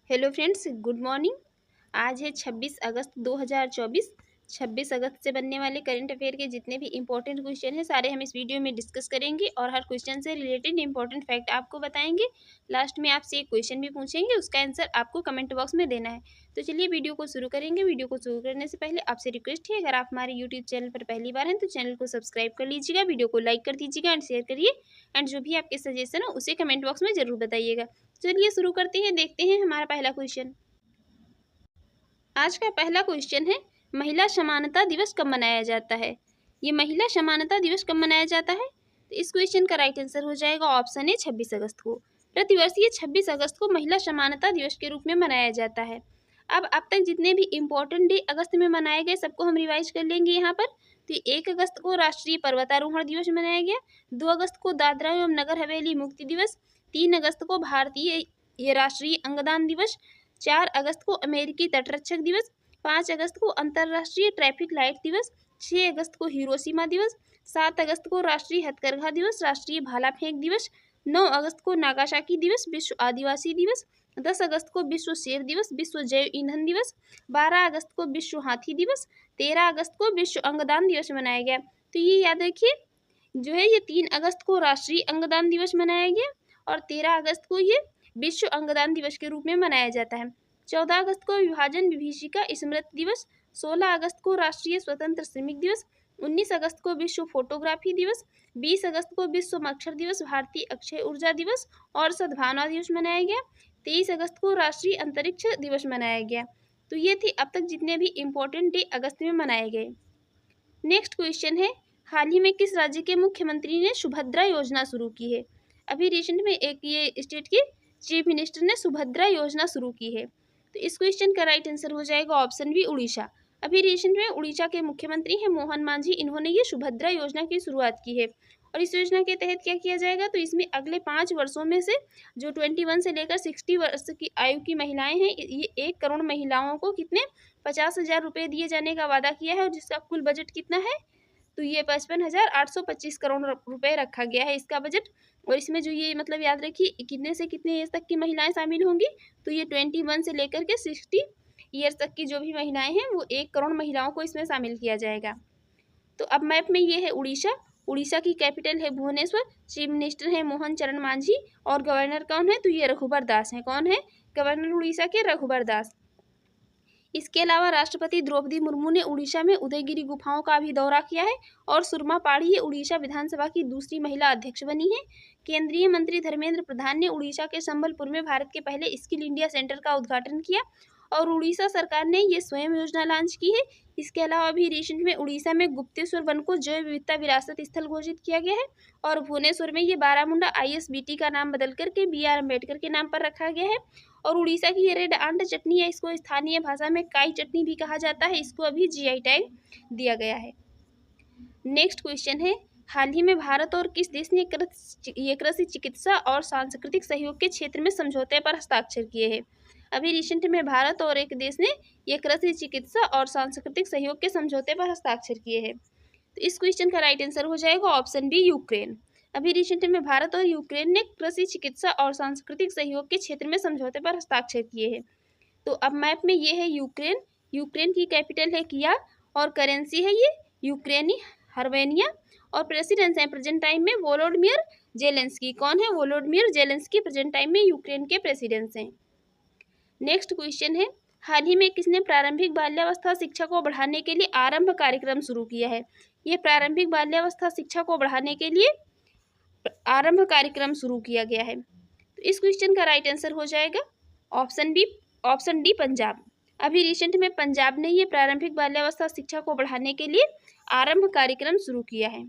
Hello friends, good morning. आज है 26 अगस्त 2024। 26 अगस्त से बनने वाले करंट अफेयर के जितने भी इंपॉर्टेंट क्वेश्चन हैं सारे हम इस वीडियो में डिस्कस करेंगे और हर क्वेश्चन से रिलेटेड इंपॉर्टेंट फैक्ट आपको बताएंगे। लास्ट में आपसे एक क्वेश्चन भी पूछेंगे, उसका आंसर आपको कमेंट बॉक्स में देना है। तो चलिए वीडियो को शुरू करेंगे। वीडियो को शुरू करने से पहले आपसे रिक्वेस्ट है, अगर आप हमारे यूट्यूब चैनल पर पहली बार हैं तो चैनल को सब्सक्राइब कर लीजिएगा, वीडियो को लाइक कर दीजिएगा एंड शेयर करिए एंड जो भी आपके सजेशन हो उसे कमेंट बॉक्स में जरूर बताइएगा। चलिए शुरू करते हैं, देखते हैं हमारा पहला क्वेश्चन। आज का पहला क्वेश्चन है, महिला समानता दिवस कब मनाया जाता है। ये महिला समानता दिवस कब मनाया जाता है? तो इस क्वेश्चन का राइट आंसर हो जाएगा ऑप्शन है 26 अगस्त को। प्रतिवर्ष ये 26 अगस्त को महिला समानता दिवस के रूप में मनाया जाता है। अब तक जितने भी इम्पोर्टेंट डे अगस्त में मनाए गए सबको हम रिवाइज कर लेंगे यहाँ पर। तो 1 अगस्त को राष्ट्रीय पर्वतारोहण दिवस मनाया गया, 2 अगस्त को दादरा एवं नगर हवेली मुक्ति दिवस, 3 अगस्त को भारतीय ये राष्ट्रीय अंगदान दिवस, 4 अगस्त को अमेरिकी तटरक्षक दिवस, 5 अगस्त को अंतर्राष्ट्रीय ट्रैफिक लाइट दिवस, 6 अगस्त को हिरोशिमा दिवस, 7 अगस्त को राष्ट्रीय हथकरघा दिवस, राष्ट्रीय भाला फेंक दिवस, 9 अगस्त को नागासाकी दिवस, विश्व आदिवासी दिवस, 10 अगस्त को विश्व शेर दिवस, विश्व जैव ईंधन दिवस, 12 अगस्त को विश्व हाथी दिवस, 13 अगस्त को विश्व अंगदान दिवस मनाया गया। तो ये याद रखिए, जो है ये 3 अगस्त को राष्ट्रीय अंगदान दिवस मनाया गया और 13 अगस्त को ये विश्व अंगदान दिवस के रूप में मनाया जाता है। 14 अगस्त को विभाजन विभीषिका स्मृति दिवस, 16 अगस्त को राष्ट्रीय स्वतंत्र श्रमिक दिवस, 19 अगस्त को विश्व फोटोग्राफी दिवस, 20 अगस्त को विश्व मक्षर दिवस, भारतीय अक्षय ऊर्जा दिवस और सद्भावना दिवस मनाया गया, 23 अगस्त को राष्ट्रीय अंतरिक्ष दिवस मनाया गया। तो ये थी अब तक जितने भी इम्पोर्टेंट डे अगस्त में मनाए गए। नेक्स्ट क्वेश्चन है, हाल ही में किस राज्य के मुख्यमंत्री ने सुभद्रा योजना शुरू की है। अभी रिसेंट में एक ये स्टेट की चीफ मिनिस्टर ने सुभद्रा योजना शुरू की है। तो इस क्वेश्चन का राइट आंसर हो जाएगा ऑप्शन बी, उड़ीसा। अभी रिसेंट में उड़ीसा के मुख्यमंत्री हैं मोहन मांझी, इन्होंने ये सुभद्रा योजना की शुरुआत की है। और इस योजना के तहत क्या किया जाएगा, तो इसमें अगले 5 वर्षों में से जो 21 से लेकर 60 वर्ष की आयु की महिलाएं हैं, ये 1 करोड़ महिलाओं को कितने 50,000 रुपये दिए जाने का वादा किया है और जिसका कुल बजट कितना है, तो ये 55,825 करोड़ रुपए रखा गया है इसका बजट। और इसमें जो ये मतलब याद रखिए कितने से कितने एज तक की महिलाएं शामिल होंगी, तो ये 21 से लेकर के 60 ईयर्स तक की जो भी महिलाएं हैं वो 1 करोड़ महिलाओं को इसमें शामिल किया जाएगा। तो अब मैप में ये है उड़ीसा। उड़ीसा की कैपिटल है भुवनेश्वर, चीफ मिनिस्टर है मोहन चरण मांझी और गवर्नर कौन है, तो ये रघुबर दास है। कौन है गवर्नर उड़ीसा के? रघुबर दास। इसके अलावा राष्ट्रपति द्रौपदी मुर्मू ने उड़ीसा में उदयगिरी गुफाओं का भी दौरा किया है और सुरमा पाड़ी ये उड़ीसा विधानसभा की दूसरी महिला अध्यक्ष बनी है। केंद्रीय मंत्री धर्मेंद्र प्रधान ने उड़ीसा के संबलपुर में भारत के पहले स्किल इंडिया सेंटर का उद्घाटन किया और उड़ीसा सरकार ने ये स्वयं योजना लॉन्च की है। इसके अलावा भी रिसेंट में उड़ीसा में गुप्तेश्वर वन को जैव विविधता विरासत स्थल घोषित किया गया है और भुवनेश्वर में ये बारामुंडा ISBT का नाम बदल करके BR अम्बेडकर के नाम पर रखा गया है। और उड़ीसा की ये रेड आंट चटनी है, इसको स्थानीय भाषा में काई चटनी भी कहा जाता है, इसको अभी GI टैग दिया गया है। नेक्स्ट क्वेश्चन है, हाल ही में भारत और किस देश ने कृषि चिकित्सा और सांस्कृतिक सहयोग के क्षेत्र में समझौते पर हस्ताक्षर किए हैं। अभी रिसेंट में भारत और एक देश ने ये कृषि चिकित्सा और सांस्कृतिक सहयोग के समझौते पर हस्ताक्षर किए हैं। तो इस क्वेश्चन का राइट आंसर हो जाएगा ऑप्शन बी, यूक्रेन। अभी रिसेंट में भारत और यूक्रेन ने कृषि चिकित्सा और सांस्कृतिक सहयोग के क्षेत्र में समझौते पर हस्ताक्षर किए हैं। तो अब मैप में ये है यूक्रेन। यूक्रेन की कैपिटल है कियव और करेंसी है ये यूक्रेनी हर्वेनिया और प्रेसिडेंट है प्रेजेंट टाइम में वोलोडिमिर जेलेंस्की। कौन है? वोलोडिमिर जेलेंस्की प्रेजेंट टाइम में यूक्रेन के प्रेसिडेंट हैं। नेक्स्ट क्वेश्चन है, हाल ही में किसने प्रारंभिक बाल्यावस्था शिक्षा को बढ़ाने के लिए आरंभ कार्यक्रम शुरू किया है। ये प्रारंभिक बाल्यावस्था शिक्षा को बढ़ाने के लिए आरंभ कार्यक्रम शुरू किया गया है। तो इस क्वेश्चन का राइट आंसर हो जाएगा option B, option D, Punjab. अभी रिसेंट में पंजाब ने ये प्रारंभिक बाल्यावस्था शिक्षा को बढ़ाने के लिए आरंभ कार्यक्रम शुरू किया है।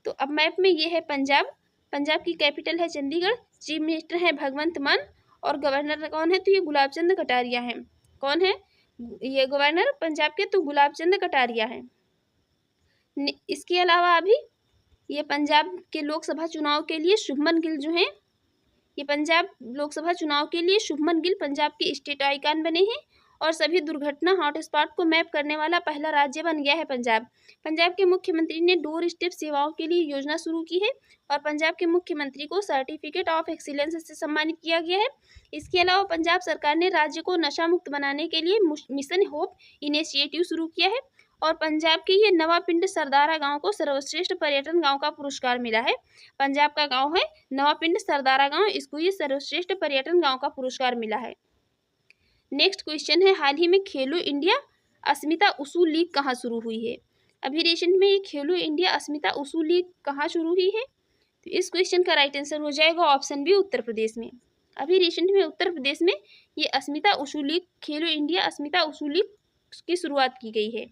तो अब मैप में ये है पंजाब। पंजाब की कैपिटल है चंडीगढ़, चीफ मिनिस्टर है भगवंत मान और गवर्नर कौन है, तो ये गुलाब चंद कटारिया हैं। कौन है ये गवर्नर पंजाब के? तो गुलाब चंद कटारिया हैं। इसके अलावा अभी ये पंजाब के लोकसभा चुनाव के लिए शुभमन गिल जो हैं, ये पंजाब लोकसभा चुनाव के लिए शुभमन गिल पंजाब के स्टेट आइकन बने हैं और सभी दुर्घटना हॉटस्पॉट को मैप करने वाला पहला राज्य बन गया है पंजाब। पंजाब के मुख्यमंत्री ने डोर स्टेप सेवाओं के लिए योजना शुरू की है और पंजाब के मुख्यमंत्री को सर्टिफिकेट ऑफ एक्सीलेंस से सम्मानित किया गया है। इसके अलावा पंजाब सरकार ने राज्य को नशा मुक्त बनाने के लिए मिशन होप इनिशिएटिव शुरू किया है और पंजाब के ये नवापिंड सरदारा गांव को सर्वश्रेष्ठ पर्यटन गांव का पुरस्कार मिला है। पंजाब का गांव है नवापिंड सरदारा गांव, इसको ये सर्वश्रेष्ठ पर्यटन गांव का पुरस्कार मिला है। नेक्स्ट क्वेश्चन है, हाल ही में खेलो इंडिया अस्मिता उसू लीग कहाँ शुरू हुई है? अभी रिसेंट में ये खेलो इंडिया अस्मिता उसू लीग कहाँ शुरू हुई है? तो इस क्वेश्चन का राइट आंसर हो जाएगा ऑप्शन बी, उत्तर प्रदेश में। अभी रिसेंट में उत्तर प्रदेश में ये अस्मिता उसू लीग, खेलो इंडिया अस्मिता उसू लीग की शुरुआत की गई है।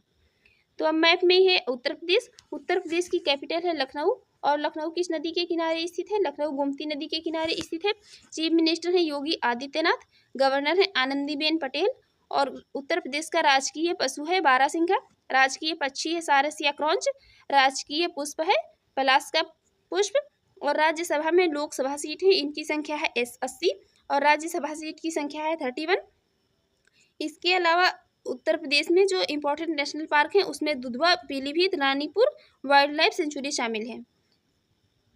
तो अब मैप में है उत्तर प्रदेश। उत्तर प्रदेश की कैपिटल है लखनऊ और लखनऊ किस नदी के किनारे स्थित है? लखनऊ गोमती नदी के किनारे स्थित है। चीफ मिनिस्टर है योगी आदित्यनाथ, गवर्नर है आनंदीबेन पटेल और उत्तर प्रदेश का राजकीय पशु है बारहसिंघा, राजकीय पक्षी है सारस या क्रॉन्च, राजकीय पुष्प है पलाश का पुष्प और राज्यसभा में लोकसभा सीट है, इनकी संख्या है 80 और राज्यसभा सीट की संख्या है 31। इसके अलावा उत्तर प्रदेश में जो इम्पोर्टेंट नेशनल पार्क हैं उसमें Dudhwa, Pilibhit, Ranipur wild life sanctuary शामिल है।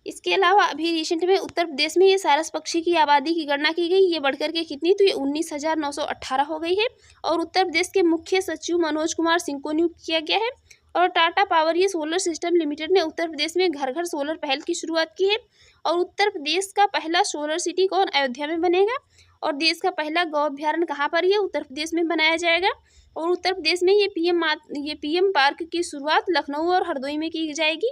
इसके अलावा अभी रिसेंट में उत्तर प्रदेश में ये सारस पक्षी की आबादी की गणना की गई, ये बढ़कर के कितनी, तो ये 19,918 हो गई है और उत्तर प्रदेश के मुख्य सचिव मनोज कुमार सिंह को नियुक्त किया गया है। और टाटा पावर ये सोलर सिस्टम लिमिटेड ने उत्तर प्रदेश में घर घर सोलर पहल की शुरुआत की है और उत्तर प्रदेश का पहला सोलर सिटी कौन अयोध्या में बनेगा और देश का पहला गौ अभ्यारण्य कहाँ पर ये उत्तर प्रदेश में बनाया जाएगा और उत्तर प्रदेश में ये पीएम पार्क की शुरुआत लखनऊ और हरदोई में की जाएगी।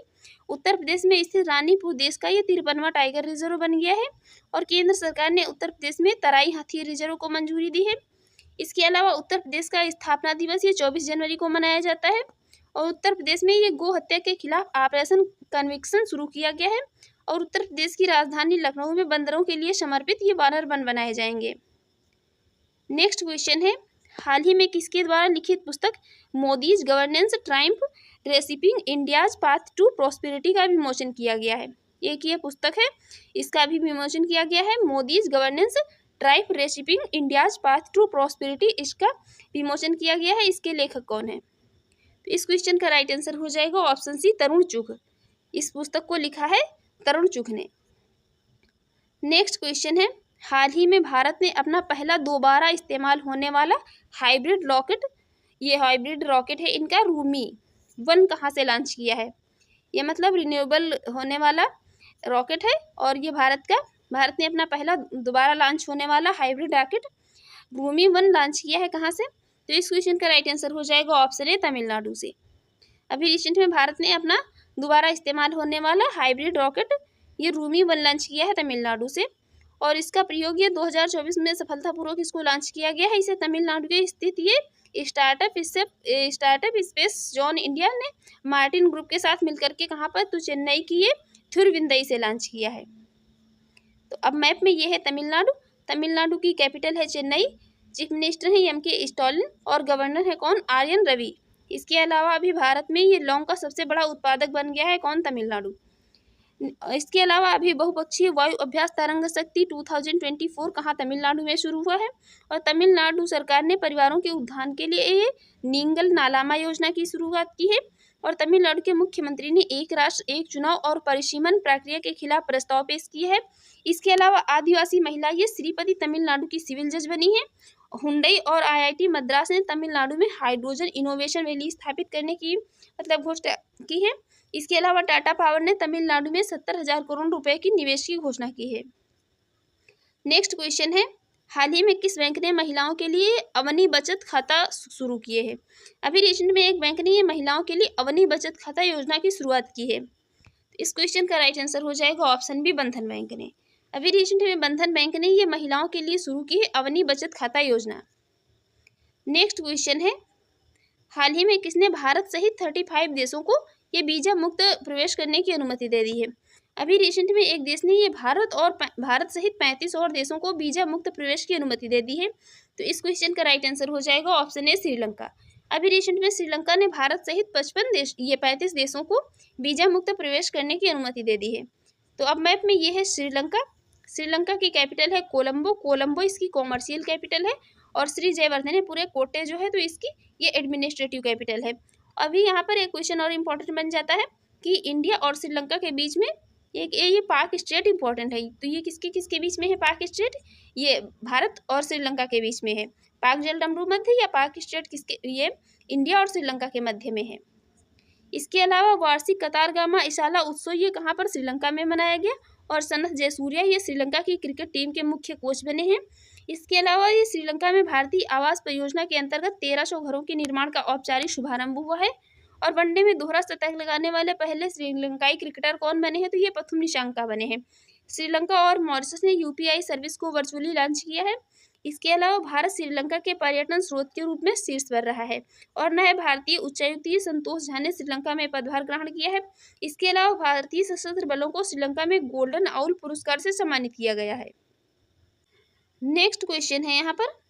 उत्तर प्रदेश में स्थित रानीपुर देश का ये 53वां टाइगर रिजर्व बन गया है और केंद्र सरकार ने उत्तर प्रदेश में तराई हाथी रिजर्व को मंजूरी दी है। इसके अलावा उत्तर प्रदेश का स्थापना दिवस ये 24 जनवरी को मनाया जाता है और उत्तर प्रदेश में ये गो हत्या के खिलाफ ऑपरेशन कन्विक्शन शुरू किया गया है और उत्तर प्रदेश की राजधानी लखनऊ में बंदरों के लिए समर्पित ये वानर वन बनाए जाएंगे। नेक्स्ट क्वेश्चन है, हाल ही में किसके द्वारा लिखित पुस्तक Modi's governance triumph reshaping India's path to prosperity का विमोचन किया गया है? एक ये पुस्तक है, इसका भी विमोचन किया गया है, Modi's governance triumph reshaping India's path to prosperity, इसका विमोचन किया गया है। इसके लेखक कौन है? तो इस क्वेश्चन का राइट आंसर हो जाएगा ऑप्शन सी, तरुण चुघ। इस पुस्तक को लिखा है तरुण चुघ ने। नेक्स्ट क्वेश्चन है, हाल ही में भारत ने अपना पहला दोबारा इस्तेमाल होने वाला हाइब्रिड रॉकेट, ये हाइब्रिड रॉकेट है इनका रूमी 1 कहाँ से लॉन्च किया है? ये मतलब रिन्यूएबल होने वाला रॉकेट है और ये भारत ने अपना पहला दोबारा लॉन्च होने वाला हाइब्रिड रॉकेट रूमी 1 लॉन्च किया है कहाँ से? तो इस क्वेश्चन का राइट आंसर हो जाएगा ऑप्शन ए, तमिलनाडु से। अभी रिसेंट में भारत ने अपना दोबारा इस्तेमाल होने वाला हाइब्रिड रॉकेट ये रूमी 1 लॉन्च किया है तमिलनाडु से और इसका प्रयोग ये 2024 में सफलतापूर्वक इसको लॉन्च किया गया है। इसे तमिलनाडु के स्थित ये स्टार्टअप स्पेस जोन इंडिया ने मार्टिन ग्रुप के साथ मिलकर के कहाँ पर, तो चेन्नई की ये थिरुविंदई से लॉन्च किया है। तो अब मैप में ये है तमिलनाडु की कैपिटल है चेन्नई, चीफ मिनिस्टर है एम.के. स्टालिन और गवर्नर है कौन, आर.एन. रवि। इसके अलावा अभी भारत में ये लौंग का सबसे बड़ा उत्पादक बन गया है कौन, तमिलनाडु। इसके अलावा अभी बहुपक्षीय वायु अभ्यास तरंग शक्ति 2024 कहाँ, तमिलनाडु में शुरू हुआ है और तमिलनाडु सरकार ने परिवारों के उत्थान के लिए ये नींगल नालामा योजना की शुरुआत की है और तमिलनाडु के मुख्यमंत्री ने एक राष्ट्र एक चुनाव और परिसीमन प्रक्रिया के खिलाफ प्रस्ताव पेश किया है। इसके अलावा आदिवासी महिला ये श्रीपति तमिलनाडु की सिविल जज बनी है। हुंडई और IIT मद्रास ने तमिलनाडु में हाइड्रोजन इनोवेशन वैली स्थापित करने की घोषणा की है। इसके अलावा टाटा पावर ने तमिलनाडु में 70,000 करोड़ रुपए की निवेश की घोषणा की है। नेक्स्ट क्वेश्चन है, हाल ही में किस बैंक ने महिलाओं के लिए अवनी बचत खाता शुरू किए हैं? अभी रिसेंट में एक बैंक ने ये महिलाओं के लिए अवनी बचत खाता योजना की शुरुआत की है। इस क्वेश्चन का राइट आंसर हो जाएगा ऑप्शन बी, बंधन बैंक ने। अभी रिसेंट में बंधन बैंक ने ये महिलाओं के लिए शुरू की है अवनी बचत खाता योजना। नेक्स्ट क्वेश्चन है, हाल ही में किसने भारत सहित 35 देशों को ये वीजा मुक्त प्रवेश करने की अनुमति दे दी है? अभी रिसेंट में एक देश ने ये भारत सहित 35 और देशों को वीजा मुक्त प्रवेश की अनुमति दे दी है। तो इस क्वेश्चन का राइट आंसर हो जाएगा ऑप्शन ए, श्रीलंका। अभी रिसेंट में श्रीलंका ने भारत सहित 35 देशों को वीजा मुक्त प्रवेश करने की अनुमति दे दी है। तो अब मैप में ये है श्रीलंका की कैपिटल है कोलंबो इसकी कॉमर्शियल कैपिटल है और श्री जयवर्धन है पूरे कोटे जो है तो इसकी ये एडमिनिस्ट्रेटिव कैपिटल है। अभी यहाँ पर एक क्वेश्चन और इम्पोर्टेंट बन जाता है कि इंडिया और श्रीलंका के बीच में ये पाक स्टेट इंपॉर्टेंट है, तो ये किसके किसके बीच में है पाक स्टेट? ये भारत और श्रीलंका के बीच में है। पाक जलडमरू मध्य या पाक स्टेट किसके? ये इंडिया और श्रीलंका के मध्य में है। इसके अलावा वार्षिक कतारगामा इशाला उत्सव ये कहाँ पर? श्रीलंका में मनाया गया। और सनथ जयसूर्या ये श्रीलंका की क्रिकेट टीम के मुख्य कोच बने हैं। इसके अलावा ये श्रीलंका में भारतीय आवास परियोजना के अंतर्गत 1300 घरों के निर्माण का औपचारिक शुभारंभ हुआ है। और वनडे में दोहरा शतक लगाने वाले पहले श्रीलंकाई क्रिकेटर कौन बने हैं? तो ये प्रथुम निशंका बने हैं। श्रीलंका और मॉरिशस ने यूपीआई सर्विस को वर्चुअली लॉन्च किया है। इसके अलावा भारत श्रीलंका के पर्यटन स्रोत के रूप में शीर्ष पर रहा है। और नए भारतीय उच्चायुक्त संतोष झा ने श्रीलंका में पदभार ग्रहण किया है। इसके अलावा भारतीय सशस्त्र बलों को श्रीलंका में गोल्डन आउल पुरस्कार से सम्मानित किया गया है। नेक्स्ट क्वेश्चन है यहाँ पर,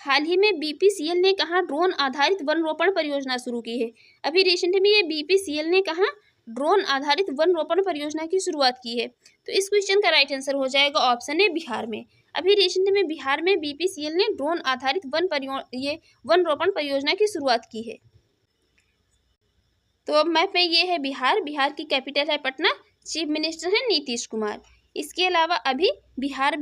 हाल ही में बीपीसीएल ने कहाँ ड्रोन आधारित वन रोपण परियोजना शुरू की है? अभी रिसेंट में ये बीपीसीएल ने कहाँ ड्रोन आधारित वन रोपण परियोजना की शुरुआत की है? तो इस क्वेश्चन का राइट आंसर हो जाएगा ऑप्शन ए बिहार में। अभी रिसेंट में बिहार में बीपीसीएल ने ड्रोन आधारित वन रोपण परियोजना की शुरुआत की है। तो अब मैप में ये है बिहार, बिहार की कैपिटल है पटना, चीफ मिनिस्टर है नीतीश कुमार। इसके अलावा अभी बिहार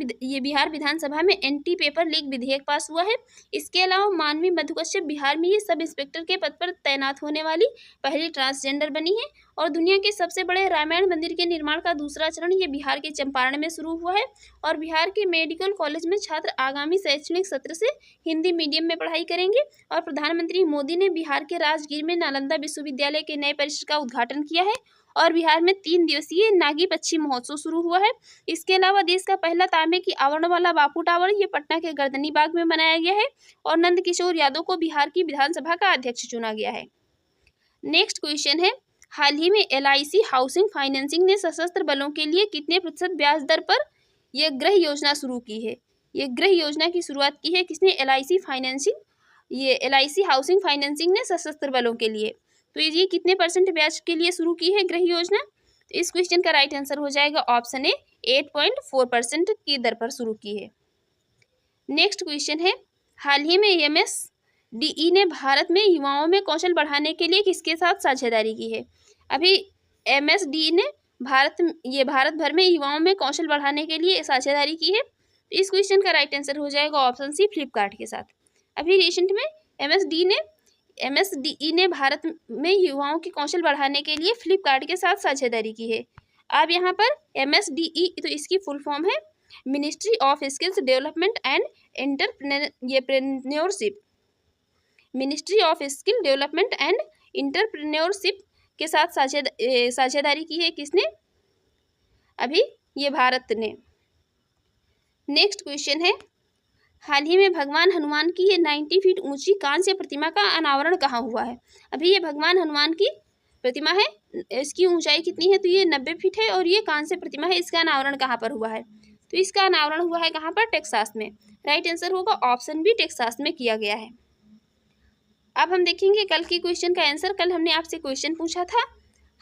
विधानसभा में एंटी पेपर लीक विधेयक पास हुआ है। इसके अलावा मानवी मधु कश्यप बिहार में ये सब इंस्पेक्टर के पद पर तैनात होने वाली पहली ट्रांसजेंडर बनी है। और दुनिया के सबसे बड़े रामायण मंदिर के निर्माण का दूसरा चरण ये बिहार के चंपारण में शुरू हुआ है। और बिहार के मेडिकल कॉलेज में छात्र आगामी शैक्षणिक सत्र से हिंदी मीडियम में पढ़ाई करेंगे। और प्रधानमंत्री मोदी ने बिहार के राजगीर में नालंदा विश्वविद्यालय के नए परिसर का उद्घाटन किया है। और बिहार में 3 दिवसीय नागी पक्षी महोत्सव शुरू हुआ है। इसके अलावा देश का पहला तांबे की आवरण वाला बापू टावर ये पटना के गर्दनी बाग में बनाया गया है। और नंद किशोर यादव को बिहार की विधानसभा का अध्यक्ष चुना गया है। नेक्स्ट क्वेश्चन है, हाल ही में LIC हाउसिंग फाइनेंसिंग ने सशस्त्र बलों के लिए कितने प्रतिशत ब्याज दर पर यह गृह योजना शुरू की है? ये गृह योजना की शुरुआत की है किसने? LIC हाउसिंग फाइनेंसिंग ने सशस्त्र बलों के लिए। तो ये कितने % ब्याज के लिए शुरू की है गृह योजना? तो इस क्वेश्चन का राइट आंसर हो जाएगा ऑप्शन ए 8.4% की दर पर शुरू की है। नेक्स्ट क्वेश्चन है, हाल ही में MSDE ने भारत में युवाओं में कौशल बढ़ाने के लिए किसके साथ साझेदारी की है? अभी MSDE ने भारत भर में युवाओं में कौशल बढ़ाने के लिए साझेदारी की है। तो इस क्वेश्चन का राइट आंसर हो जाएगा ऑप्शन सी फ्लिपकार्ट के साथ। अभी रिसेंट में MSDE ने भारत में युवाओं की कौशल बढ़ाने के लिए फ्लिपकार्ट के साथ साझेदारी की है। अब यहाँ पर MSDE तो इसकी फुल फॉर्म है ministry of skills development and entrepreneurship. Ministry of skill development and entrepreneurship के साथ साझेदारी की है किसने? अभी ये भारत ने। नेक्स्ट क्वेश्चन है, हाल ही में भगवान हनुमान की ये 90 फीट ऊंची कांस्य प्रतिमा का अनावरण कहाँ हुआ है? अभी ये भगवान हनुमान की प्रतिमा है, इसकी ऊंचाई कितनी है? तो ये 90 फीट है और ये कांस्य प्रतिमा है। इसका अनावरण कहाँ पर हुआ है? तो इसका अनावरण हुआ है कहाँ पर? टेक्सास में। राइट आंसर होगा ऑप्शन बी, टेक्सास में किया गया है। अब हम देखेंगे कल की क्वेश्चन का आंसर। कल हमने आपसे क्वेश्चन पूछा था,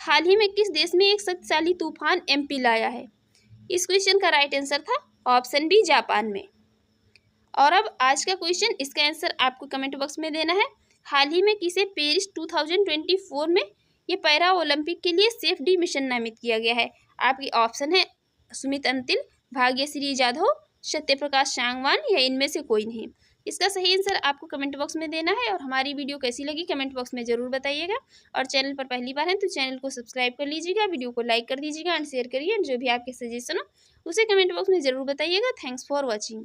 हाल ही में किस देश में एक शक्तिशाली तूफान MP लाया है? इस क्वेश्चन का राइट आंसर था ऑप्शन बी, जापान में। और अब आज का क्वेश्चन, इसका आंसर आपको कमेंट बॉक्स में देना है। हाल ही में किसे पेरिस 2024 में ये पैरा ओलंपिक के लिए सेफ-डी मिशन नामित किया गया है? आपकी ऑप्शन है सुमित अंतिल, भाग्यश्री जाधव, सत्यप्रकाश सांगवान या इनमें से कोई नहीं। इसका सही आंसर आपको कमेंट बॉक्स में देना है। और हमारी वीडियो कैसी लगी कमेंट बॉक्स में ज़रूर बताइएगा। और चैनल पर पहली बार है तो चैनल को सब्सक्राइब कर लीजिएगा, वीडियो को लाइक कर दीजिएगा एंड शेयर करिए। जो भी आपके सजेशन हो उसे कमेंट बॉक्स में ज़रूर बताइएगा। Thanks for watching.